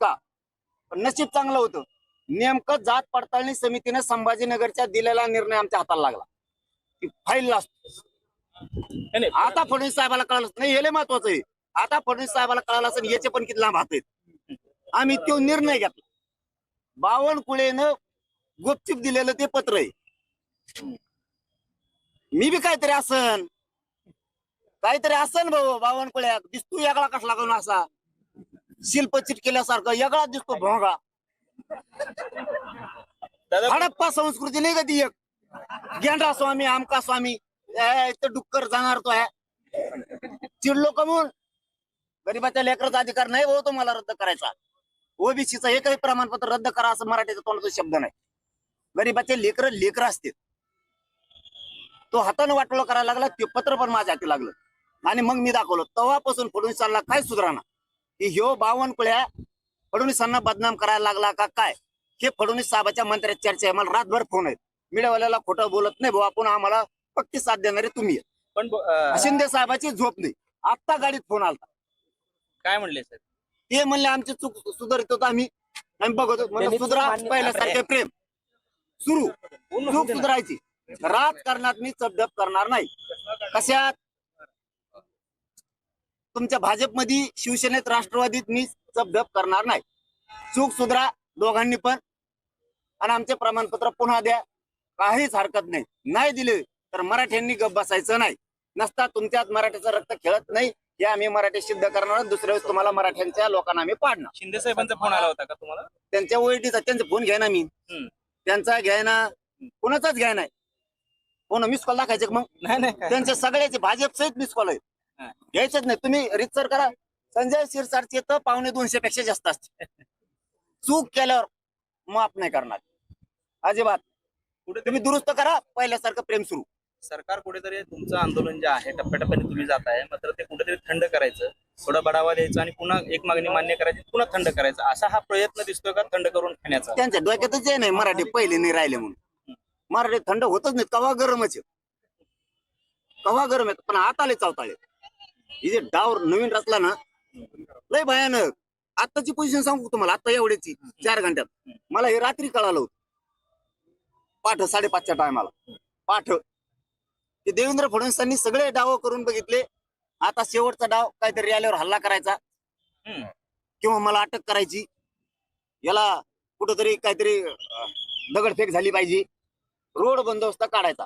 नव्हता, पण नशीब चांगलं होतं. नेमकं जात पडताळणी समितीने संभाजीनगरच्या दिलेला निर्णय आमच्या हाताला लागला. ती फाईल आता फडणवीस साहेबाला कळालं नाही, हे लय महत्वाचं आहे. आता फडणवीस साहेबाला कळालं असेल याचे पण किती लांब हात आहेत. आम्ही तो निर्णय घेतला. बावनकुळेनं गुपचूप दिलेलं ते पत्र आहे. मी बी काहीतरी असन भाऊ. बावनकुळ्या दिसतो वेगळा कसला करून असा शिल्प चिटकेल्यासारखं वेगळा दिसतो भोंगा. हडप्पा संस्कृती नाही का ती एक, गेंडा स्वामी आमका स्वामी डुक्कर जाणार तो आहे. चिडलो कमून. गरीबाच्या लेकराचा अधिकार नाही भाऊ तुम्हाला रद्द करायचा. ओबीसीचं एकही प्रमाणपत्र रद्द करा असं मराठीचा तोंडाचा शब्द नाही. गरीबाचे लेकर असते. तो हाताने वाटोळं करायला लागला. ते पत्र पण माझ्या हाती लागलं आणि मग मी दाखवलं. तेव्हापासून फडणवीसांना काय सुधारणा की ह्यो बावनकुळ्या फडणवीसांना बदनाम करायला लागला का काय, हे फडणवीस साहेबाच्या मंत्र्यात चर्चा आहे. मला रातभर फोन आहेत. मीडियावाल्याला खोटं बोलत नाही भाऊ आपण, आम्हाला पक्की साथ देणारे तुम्ही. पण शिंदे साहेबाची झोप नाही. आत्ता गाडीत फोन आलता. काय म्हणले सर? ते म्हणले आमची चूक सुधारित होतो आम्ही बघतो. म्हणजे सुधरा पहिल्यासारखे प्रेम सुरू. चूक सुधारायची. राजकारणात मी चपडप करणार नाही. कशात तुमच्या भाजपमध्ये शिवसेनेत राष्ट्रवादीत मी चपडप करणार नाही. चूक सुधरा दोघांनी पण आणि आमचे प्रमाणपत्र पुन्हा द्या. काहीच हरकत नाही. नाही दिले तर मराठ्यांनी गप बसायचं नाही. नसता तुमच्यात मराठीचं रक्त खेळत नाही हे आम्ही मराठी सिद्ध करणार. दुसऱ्या वेळेस तुम्हाला मराठ्यांच्या लोकांना आम्ही पाडणार. शिंदे साहेबांचा फोन आला होता का तुम्हाला? त्यांच्या ओळखीचा त्यांचा फोन घ्या ना मी. त्यांचा घ्याय ना, कोणाचाच घ्याय नाही. कोण मिस कॉल दाखायचे मग? नाही त्यांचे सगळ्याचे भाजप सहित मिस कॉल आहेत. घ्यायचेच नाही. तुम्ही रितसर करा. संजय शिरसाटचे तर 250 पेक्षा जास्त असते. चूक केल्यावर माफ नाही करणार अजिबात. तुम्ही दुरुस्त करा पहिल्यासारखं प्रेम सुरू. सरकार कुठेतरी तुमचं आंदोलन जे आहे टप्प्याटप्प्याने तुम्ही जात आहे, मात्र ते कुठेतरी थंड करायचं, थोडा बढावा द्यायचा आणि पुन्हा एक मागणी मान्य करायची, पुन्हा थंड करायचं, असा हा प्रयत्न दिसतोय का थंड करून खाण्याचा? त्यांच्या डोक्यातच आहे नाही मराठी पहिले नाही राहिले म्हणून. मराठी थंड होतच नाही. कवा गरमच कवा गरम आहे. पण आताले चावताळे हे जे डाव नवीन रचला ना लय भयानक. आताची पोझिशन सांगू तुम्हाला. आता एवढ्याची 4 घंट्यात मला हे रात्री कळालं होतं. पाठ 5:30च्या टायमाला पाठ. ते देवेंद्र फडणवीसांनी सगळे डाव करून बघितले. आता शेवटचा डाव काहीतरी आल्यावर हल्ला करायचा किंवा मला अटक करायची. याला कुठंतरी काहीतरी दगडफेक झाली पाहिजे. रोड बंदोबस्त काढायचा.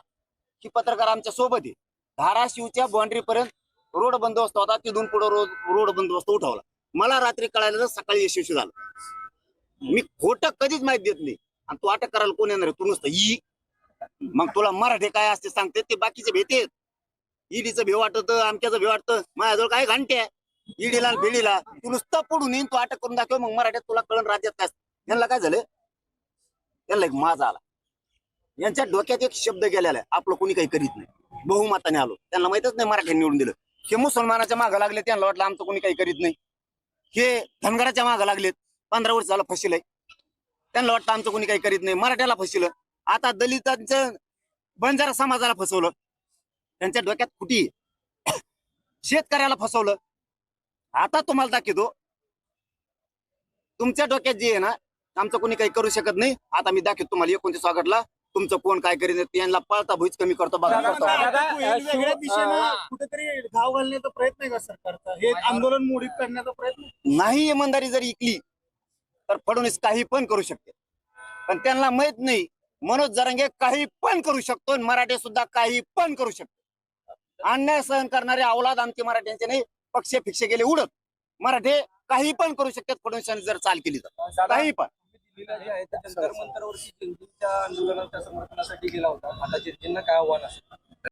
ही पत्रकार आमच्या सोबत आहे. धाराशिवच्या बाउंड्री पर्यंत रोड बंदोबस्त होता. तिथून पुढे रोड बंदोबस्त उठवला. मला रात्री कळायला सकाळी यशस्वी झालं. मी खोटं कधीच माहिती देत नाही. आणि तू अटक करायला कोण येणार आहे? तू नुसतं ई. मग तुला मराठी काय असते सांगते ते बाकीचे भेटेत. ईडीचं भेव वाटत, आमच्याचं भेव वाटतं. माझ्याजवळ काय घंटे ईडीला भिडीला. तू नुसतं पडून येईन. तू अटक करून दाखव. मग मराठ्यात तुला कळण राज्यात काय. यांना काय झालं? यांना एक माझा आला. यांच्या डोक्यात एक शब्द गेलेला आहे, आपलं कोणी काही करीत नाही. बहुमताने आलो. त्यांना माहितच नाही मराठ्यांनी निवडून दिलं. हे मुसलमानाच्या मागं लागले. त्यांना वाटलं आमचं कोणी काही करीत नाही. हे धनगराच्या मागं लागलेत. 15 वर्ष झालं फसिलय. त्यांना वाटतं आमचं कोणी काही करीत नाही. मराठ्याला फसिलं. आता दलितांचं बंजारा समाजाला फसवलं. त्यांच्या डोक्यात खुटी. शेतकऱ्याला फसवलं. आता तुम्हाला दाखवतो तुमच्या डोक्यात जे आहे ना आमचं कोणी काही करू शकत नाही. आता मी दाखवतो तुम्हाला 29 ऑगस्टला तुमचं कोण काय करीत. यांना पळता भुईच कमी करतो बघा. वेगळ्या दिशेनं कुठेतरी धाव घालण्याचा प्रयत्न आहे का सरकारचा? हे आंदोलन मोडीत करण्याचा प्रयत्न नाही. इमानदारी जर इकली तर फडणवीस काही पण करू शकते. पण त्यांना माहित नाही मनोज जरांगे काही पण करू शकतो. मराठी सुद्धा काही पण करू शकतो. अन्याय सहन करणारे अवलाद आमचे मराठ्यांचे नाही. पक्ष फिक्ष गेले उडत. मराठे काही पण करू शकतात. फडणवीसांनी जर चाल केली तर काही पण. जंतर मंतरवरती जिंकूच्या आंदोलनाच्या समर्थनासाठी गेला होता. आता जिंकूंना काय आव्हान असेल?